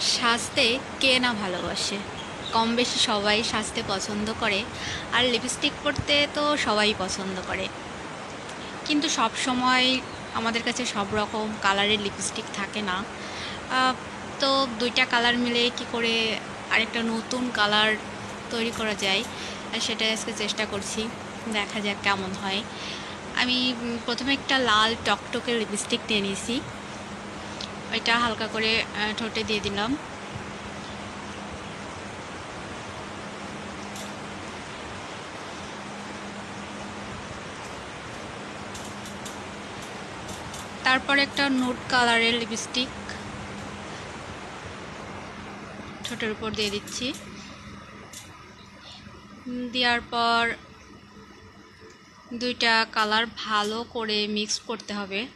সাজতে কে না ভালোবাসে? কম বেশি সবাই সাজতে পছন্দ করে। আর লিপস্টিক পরতে তো সবাই পছন্দ করে। কিন্তু সব সময় আমাদের কাছে সব রকম কালারের লিপস্টিক থাকে না। আহ, তো দুইটা কালার মিলে কি করে আরেকটা নতুন কালার তৈরি করা যায়, আর সেটাই আজকে চেষ্টা করছি। দেখা যাক কেমন হয়। আমি প্রথমে একটা লাল টকটকে লিপস্টিক নিয়ে নিয়েছি। ওইটা হালকা করে ঠোঁটে দিয়ে দিলাম। তারপর একটা নুড কালারের লিপস্টিক ঠোঁটের উপর দিয়ে দিচ্ছি। দেওয়ার পর দুইটা কালার ভালো করে মিক্স করতে হবে।